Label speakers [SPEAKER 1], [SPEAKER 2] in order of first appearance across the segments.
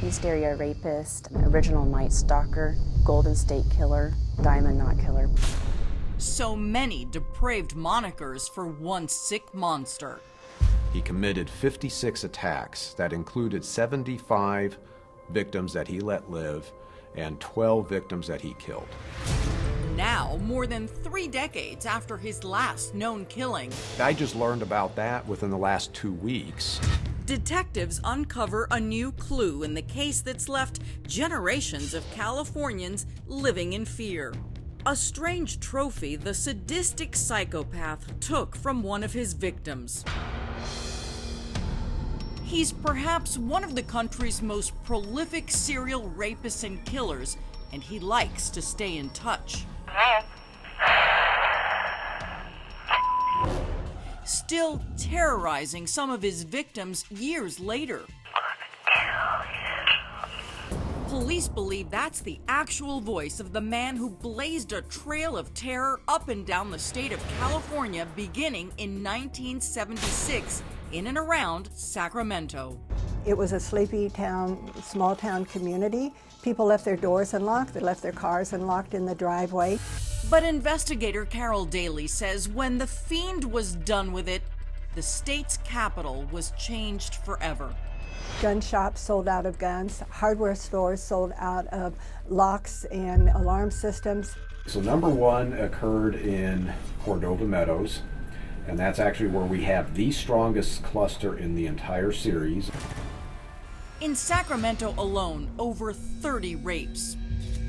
[SPEAKER 1] East Area Rapist, Original Night Stalker, Golden State Killer, Diamond Knot Killer.
[SPEAKER 2] So many depraved monikers for one sick monster.
[SPEAKER 3] He committed 56 attacks that included 75 victims that he let live and 12 victims that he killed.
[SPEAKER 2] Now, more than 3 decades after his last known killing,
[SPEAKER 3] I just learned about that within the last 2 weeks.
[SPEAKER 2] detectives uncover a new clue in the case that's left generations of Californians living in fear. A strange trophy the sadistic psychopath took from one of his victims. He's perhaps one of the country's most prolific serial rapists and killers, and he likes to stay in touch. Still terrorizing some of his victims years later. Police believe that's the actual voice of the man who blazed a trail of terror up and down the state of California beginning in 1976 in and around Sacramento.
[SPEAKER 4] It was a sleepy town, small town community. People left their doors unlocked, they left their cars unlocked in the driveway.
[SPEAKER 2] But investigator Carol Daly says when the fiend was done with it, the state's capital was changed forever.
[SPEAKER 4] Gun shops sold out of guns, hardware stores sold out of locks and alarm systems.
[SPEAKER 3] So number one occurred in Cordova Meadows, and that's actually where we have the strongest cluster in the entire series.
[SPEAKER 2] In Sacramento alone, over 30 rapes,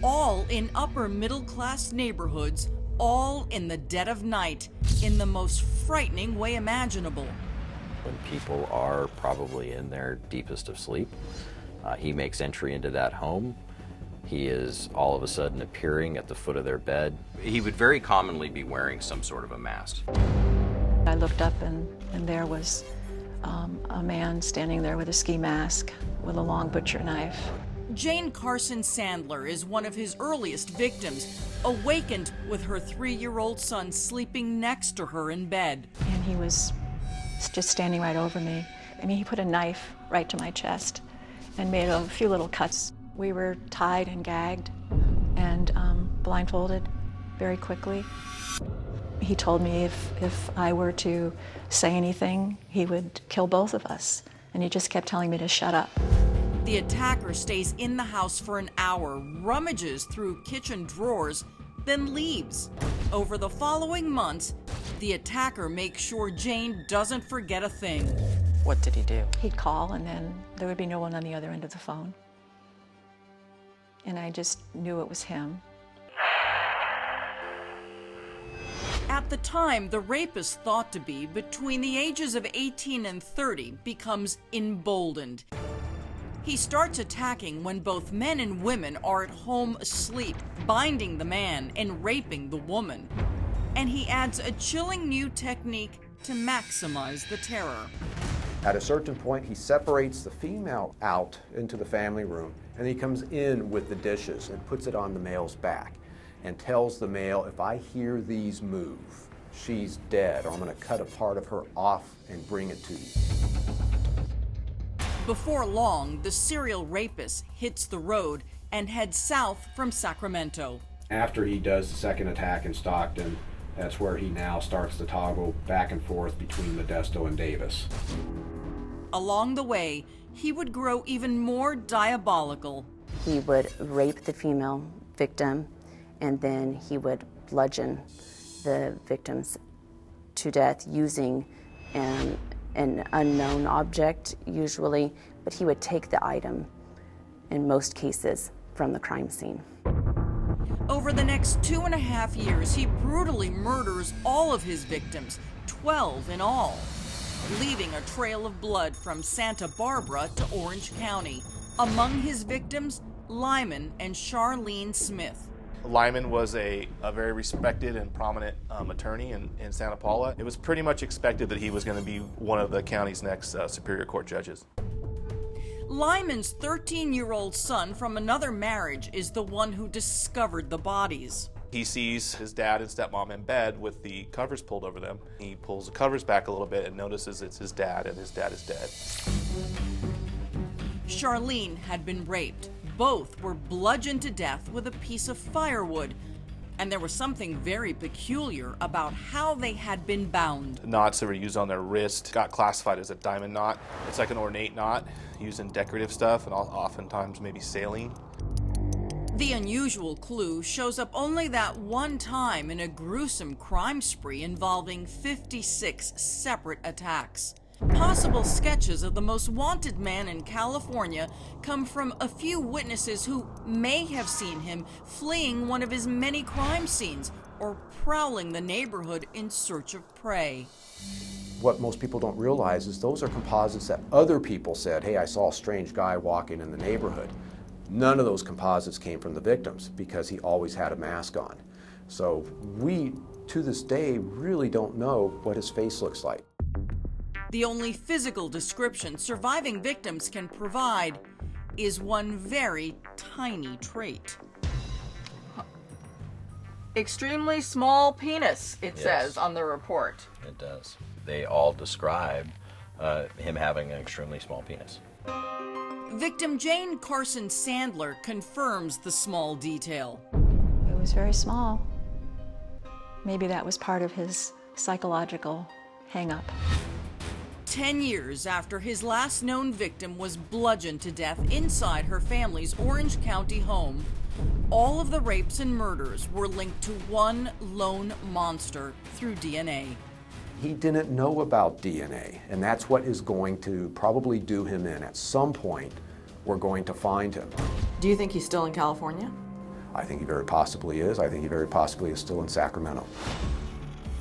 [SPEAKER 2] all in upper middle-class neighborhoods, all in the dead of night, in the most frightening way imaginable.
[SPEAKER 5] When people are probably in their deepest of sleep, he makes entry into that home. He is all of a sudden appearing at the foot of their bed. He would very commonly be wearing some sort of a mask.
[SPEAKER 6] I looked up and there was a man standing there with a ski mask with a long butcher knife.
[SPEAKER 2] Jane Carson Sandler is one of his earliest victims, awakened with her 3-year-old son sleeping next to her in bed.
[SPEAKER 6] And he was just standing right over me. I mean, he put a knife right to my chest and made a few little cuts. We were tied and gagged and blindfolded very quickly. He told me if I were to say anything, he would kill both of us. And he just kept telling me to shut up.
[SPEAKER 2] The attacker stays in the house for an hour, rummages through kitchen drawers, then leaves. Over the following months, the attacker makes sure Jane doesn't forget a thing.
[SPEAKER 7] What did he do?
[SPEAKER 6] He'd call and then there would be no one on the other end of the phone. And I just knew it was him.
[SPEAKER 2] At the time, the rapist thought to be between the ages of 18 and 30 becomes emboldened. He starts attacking when both men and women are at home asleep, binding the man and raping the woman. And he adds a chilling new technique to maximize the terror.
[SPEAKER 3] At a certain point, he separates the female out into the family room, and he comes in with the dishes and puts it on the male's back and tells the male, if I hear these move, she's dead, or I'm going to cut a part of her off and bring it to you.
[SPEAKER 2] Before long, the serial rapist hits the road and heads south from Sacramento.
[SPEAKER 3] After he does the second attack in Stockton, that's where he now starts to toggle back and forth between Modesto and Davis.
[SPEAKER 2] Along the way, he would grow even more diabolical.
[SPEAKER 1] He would rape the female victim, and then he would bludgeon the victims to death using an unknown object, usually, but he would take the item, in most cases, from the crime scene.
[SPEAKER 2] Over the next 2.5 years, he brutally murders all of his victims, 12 in all, leaving a trail of blood from Santa Barbara to Orange County. Among his victims, Lyman and Charlene Smith.
[SPEAKER 8] Lyman was a very respected and prominent attorney in Santa Paula. It was pretty much expected that he was going to be one of the county's next Superior Court judges.
[SPEAKER 2] Lyman's 13-year-old son from another marriage is the one who discovered the bodies.
[SPEAKER 8] He sees his dad and stepmom in bed with the covers pulled over them. He pulls the covers back a little bit and notices it's his dad, and his dad is dead.
[SPEAKER 2] Charlene had been raped. Both were bludgeoned to death with a piece of firewood. And there was something very peculiar about how they had been bound.
[SPEAKER 8] Knots that were used on their wrist got classified as a diamond knot. It's like an ornate knot used in decorative stuff and oftentimes maybe sailing.
[SPEAKER 2] The unusual clue shows up only that one time in a gruesome crime spree involving 56 separate attacks. Possible sketches of the most wanted man in California come from a few witnesses who may have seen him fleeing one of his many crime scenes or prowling the neighborhood in search of prey.
[SPEAKER 3] What most people don't realize is those are composites that other people said, hey, I saw a strange guy walking in the neighborhood. None of those composites came from the victims because he always had a mask on. So we, to this day, really don't know what his face looks like.
[SPEAKER 2] The only physical description surviving victims can provide is one very tiny trait.
[SPEAKER 7] Extremely small penis, it
[SPEAKER 5] Yes.
[SPEAKER 7] says on the report.
[SPEAKER 5] It does. They all describe him having an extremely small penis.
[SPEAKER 2] Victim Jane Carson Sandler confirms the small detail.
[SPEAKER 6] It was very small. Maybe that was part of his psychological hang-up.
[SPEAKER 2] 10 years after his last known victim was bludgeoned to death inside her family's Orange County home, all of the rapes and murders were linked to one lone monster through DNA.
[SPEAKER 3] He didn't know about DNA, and that's what is going to probably do him in. At some point, we're going to find him.
[SPEAKER 7] Do you think he's still in California?
[SPEAKER 3] I think he very possibly is. I think he very possibly is still in Sacramento.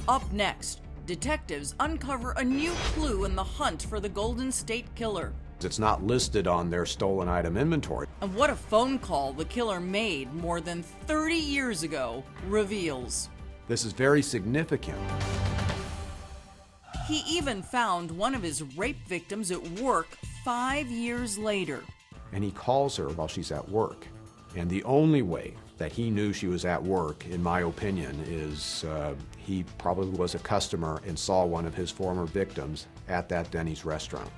[SPEAKER 2] Up next, detectives uncover a new clue in the hunt for the Golden State Killer.
[SPEAKER 3] It's not listed on their stolen item inventory.
[SPEAKER 2] And what a phone call the killer made more than 30 years ago reveals.
[SPEAKER 3] This is very significant.
[SPEAKER 2] He even found one of his rape victims at work 5 years later.
[SPEAKER 3] And he calls her while she's at work. And the only way that he knew she was at work, in my opinion, is he probably was a customer and saw one of his former victims at that Denny's restaurant.